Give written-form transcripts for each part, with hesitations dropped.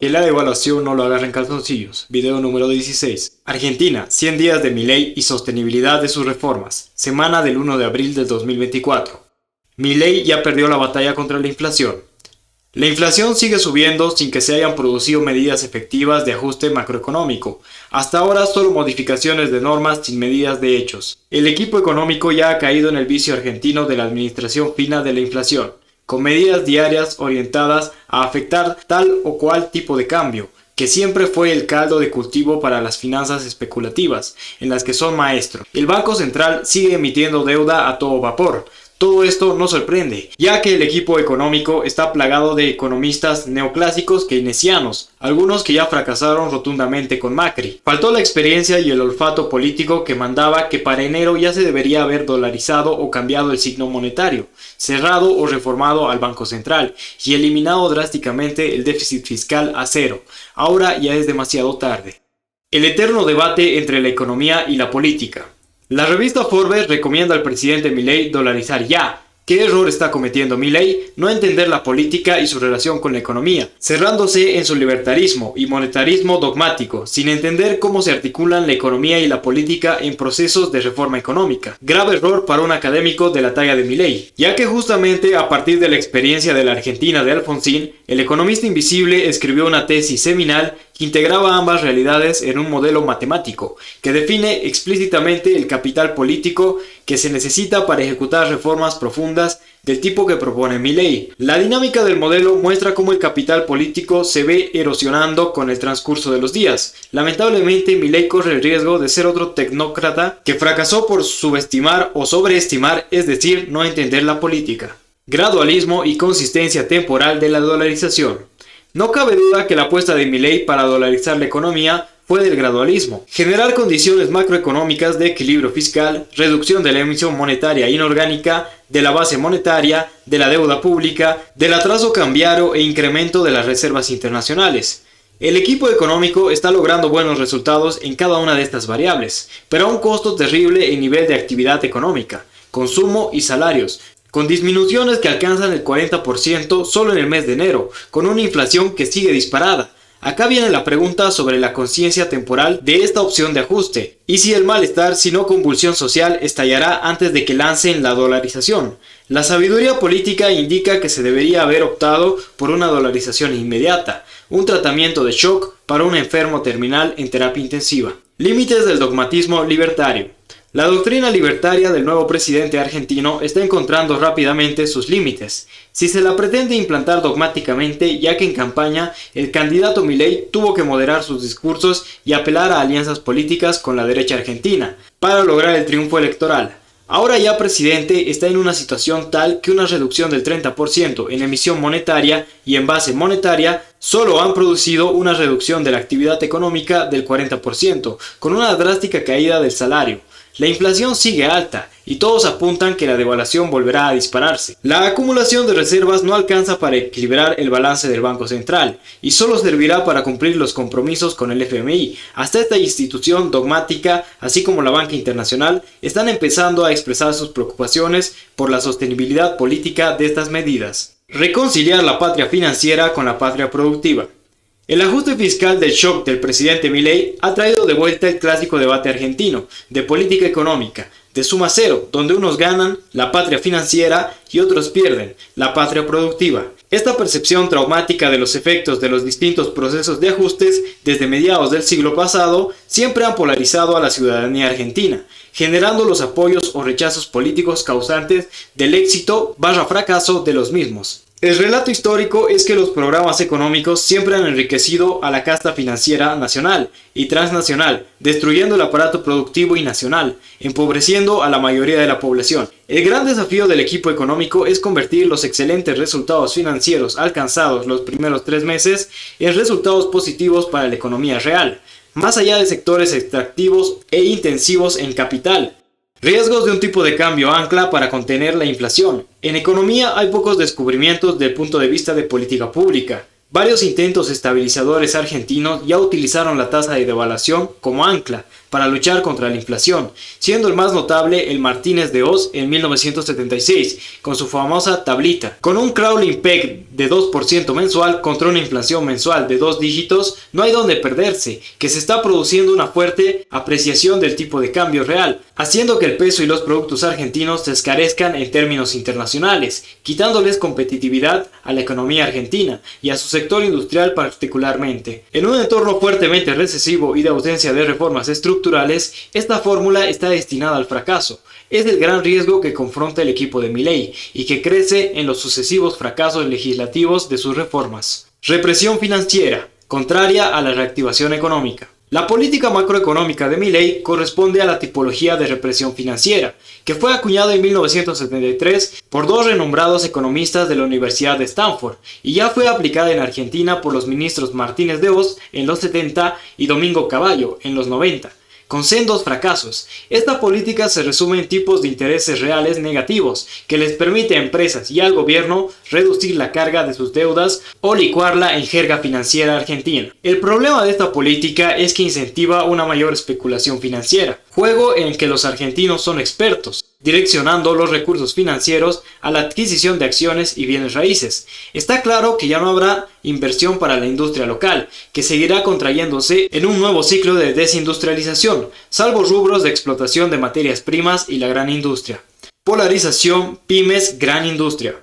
Que la devaluación no lo agarre en calzoncillos. Video número 16. Argentina, 100 días de Milei y sostenibilidad de sus reformas. Semana del 1 de abril del 2024. Milei ya perdió la batalla contra la inflación. La inflación sigue subiendo sin que se hayan producido medidas efectivas de ajuste macroeconómico. Hasta ahora solo modificaciones de normas sin medidas de hechos. El equipo económico ya ha caído en el vicio argentino de la administración fina de la inflación, con medidas diarias orientadas a afectar tal o cual tipo de cambio, que siempre fue el caldo de cultivo para las finanzas especulativas, en las que son maestros. El Banco Central sigue emitiendo deuda a todo vapor. Todo esto no sorprende, ya que el equipo económico está plagado de economistas neoclásicos keynesianos, algunos que ya fracasaron rotundamente con Macri. Faltó la experiencia y el olfato político que mandaba que para enero ya se debería haber dolarizado o cambiado el signo monetario, cerrado o reformado al Banco Central y eliminado drásticamente el déficit fiscal a cero. Ahora ya es demasiado tarde. El eterno debate entre la economía y la política. La revista Forbes recomienda al presidente Milei dolarizar ya. ¿Qué error está cometiendo Milei? No entender la política y su relación con la economía, cerrándose en su libertarismo y monetarismo dogmático, sin entender cómo se articulan la economía y la política en procesos de reforma económica. Grave error para un académico de la talla de Milei, ya que justamente a partir de la experiencia de la Argentina de Alfonsín, el economista invisible escribió una tesis seminal que integraba ambas realidades en un modelo matemático, que define explícitamente el capital político que se necesita para ejecutar reformas profundas del tipo que propone Milei. La dinámica del modelo muestra cómo el capital político se ve erosionando con el transcurso de los días. Lamentablemente, Milei corre el riesgo de ser otro tecnócrata que fracasó por subestimar o sobreestimar, es decir, no entender la política. Gradualismo y consistencia temporal de la dolarización. No cabe duda que la apuesta de Milei para dolarizar la economía fue del gradualismo. Generar condiciones macroeconómicas de equilibrio fiscal, reducción de la emisión monetaria inorgánica, de la base monetaria, de la deuda pública, del atraso cambiario e incremento de las reservas internacionales. El equipo económico está logrando buenos resultados en cada una de estas variables, pero a un costo terrible en nivel de actividad económica, consumo y salarios, con disminuciones que alcanzan el 40% solo en el mes de enero, con una inflación que sigue disparada. Acá viene la pregunta sobre la conciencia temporal de esta opción de ajuste, y si el malestar, si no convulsión social, estallará antes de que lancen la dolarización. La sabiduría política indica que se debería haber optado por una dolarización inmediata, un tratamiento de shock para un enfermo terminal en terapia intensiva. Límites del dogmatismo libertario. La doctrina libertaria del nuevo presidente argentino está encontrando rápidamente sus límites. Si se la pretende implantar dogmáticamente, ya que en campaña el candidato Milei tuvo que moderar sus discursos y apelar a alianzas políticas con la derecha argentina para lograr el triunfo electoral. Ahora ya presidente está en una situación tal que una reducción del 30% en emisión monetaria y en base monetaria solo han producido una reducción de la actividad económica del 40%, con una drástica caída del salario. La inflación sigue alta y todos apuntan que la devaluación volverá a dispararse. La acumulación de reservas no alcanza para equilibrar el balance del Banco Central y solo servirá para cumplir los compromisos con el FMI. Hasta esta institución dogmática, así como la banca internacional, están empezando a expresar sus preocupaciones por la sostenibilidad política de estas medidas. Reconciliar la patria financiera con la patria productiva. El ajuste fiscal del shock del presidente Milei ha traído de vuelta el clásico debate argentino de política económica, de suma cero, donde unos ganan, la patria financiera, y otros pierden, la patria productiva. Esta percepción traumática de los efectos de los distintos procesos de ajustes desde mediados del siglo pasado siempre han polarizado a la ciudadanía argentina, generando los apoyos o rechazos políticos causantes del éxito/fracaso de los mismos. El relato histórico es que los programas económicos siempre han enriquecido a la casta financiera nacional y transnacional, destruyendo el aparato productivo y nacional, empobreciendo a la mayoría de la población. El gran desafío del equipo económico es convertir los excelentes resultados financieros alcanzados los primeros 3 meses en resultados positivos para la economía real, más allá de sectores extractivos e intensivos en capital. Riesgos de un tipo de cambio ancla para contener la inflación. En economía hay pocos descubrimientos desde el punto de vista de política pública. Varios intentos estabilizadores argentinos ya utilizaron la tasa de devaluación como ancla, para luchar contra la inflación, siendo el más notable el Martínez de Oz en 1976, con su famosa tablita. Con un crawling peg de 2% mensual contra una inflación mensual de 2 dígitos, no hay donde perderse, que se está produciendo una fuerte apreciación del tipo de cambio real, haciendo que el peso y los productos argentinos se escarezcan en términos internacionales, quitándoles competitividad a la economía argentina y a su sector industrial particularmente. En un entorno fuertemente recesivo y de ausencia de reformas estructurales, esta fórmula está destinada al fracaso. Es el gran riesgo que confronta el equipo de Milei y que crece en los sucesivos fracasos legislativos de sus reformas. Represión financiera, contraria a la reactivación económica. La política macroeconómica de Milei corresponde a la tipología de represión financiera, que fue acuñada en 1973 por dos renombrados economistas de la Universidad de Stanford y ya fue aplicada en Argentina por los ministros Martínez de Oz en los 70 y Domingo Cavallo en los 90. Con sendos fracasos. Esta política se resume en tipos de intereses reales negativos que les permite a empresas y al gobierno reducir la carga de sus deudas o licuarla en jerga financiera argentina. El problema de esta política es que incentiva una mayor especulación financiera, juego en el que los argentinos son expertos, direccionando los recursos financieros a la adquisición de acciones y bienes raíces. Está claro que ya no habrá inversión para la industria local, que seguirá contrayéndose en un nuevo ciclo de desindustrialización, salvo rubros de explotación de materias primas y la gran industria. Polarización, pymes, gran industria.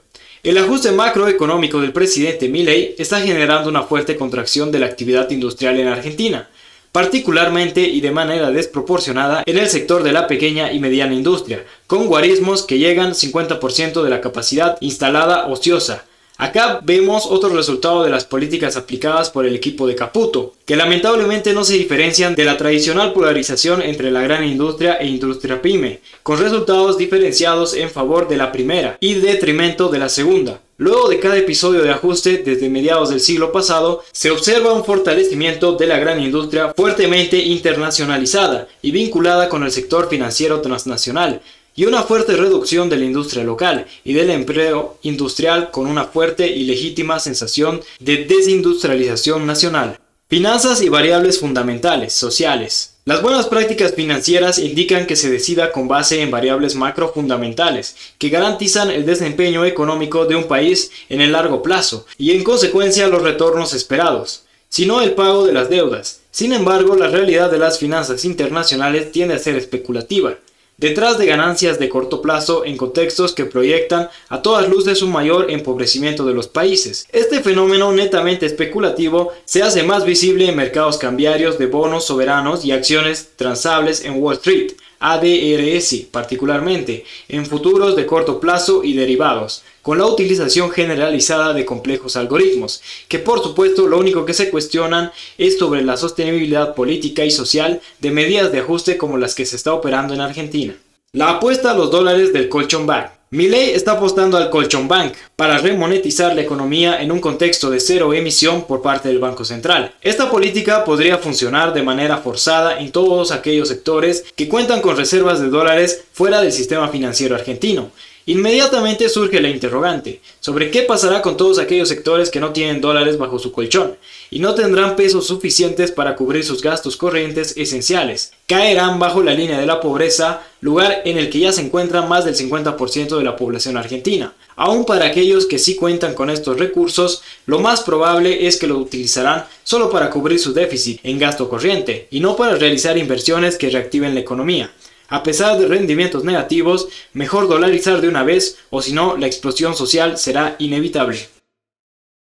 El ajuste macroeconómico del presidente Milei está generando una fuerte contracción de la actividad industrial en Argentina, particularmente y de manera desproporcionada en el sector de la pequeña y mediana industria, con guarismos que llegan 50% de la capacidad instalada ociosa. Acá vemos otro resultado de las políticas aplicadas por el equipo de Caputo, que lamentablemente no se diferencian de la tradicional polarización entre la gran industria e industria pyme, con resultados diferenciados en favor de la primera y detrimento de la segunda. Luego de cada episodio de ajuste desde mediados del siglo pasado, se observa un fortalecimiento de la gran industria fuertemente internacionalizada y vinculada con el sector financiero transnacional, y una fuerte reducción de la industria local y del empleo industrial con una fuerte y legítima sensación de desindustrialización nacional. Finanzas y variables fundamentales, sociales. Las buenas prácticas financieras indican que se decida con base en variables macro fundamentales que garantizan el desempeño económico de un país en el largo plazo y en consecuencia los retornos esperados, sino el pago de las deudas. Sin embargo, la realidad de las finanzas internacionales tiende a ser especulativa, detrás de ganancias de corto plazo en contextos que proyectan a todas luces un mayor empobrecimiento de los países. Este fenómeno netamente especulativo se hace más visible en mercados cambiarios de bonos soberanos y acciones transables en Wall Street, ADRs particularmente, en futuros de corto plazo y derivados, con la utilización generalizada de complejos algoritmos, que por supuesto lo único que se cuestionan es sobre la sostenibilidad política y social de medidas de ajuste como las que se está operando en Argentina. La apuesta a los dólares del Colchón Bank. Milei está apostando al Colchón Bank para remonetizar la economía en un contexto de cero emisión por parte del Banco Central. Esta política podría funcionar de manera forzada en todos aquellos sectores que cuentan con reservas de dólares fuera del sistema financiero argentino. Inmediatamente surge la interrogante sobre qué pasará con todos aquellos sectores que no tienen dólares bajo su colchón y no tendrán pesos suficientes para cubrir sus gastos corrientes esenciales. Caerán bajo la línea de la pobreza, lugar en el que ya se encuentra más del 50% de la población argentina. Aún para aquellos que sí cuentan con estos recursos, lo más probable es que lo utilizarán solo para cubrir su déficit en gasto corriente y no para realizar inversiones que reactiven la economía. A pesar de rendimientos negativos, mejor dolarizar de una vez o si no, la explosión social será inevitable.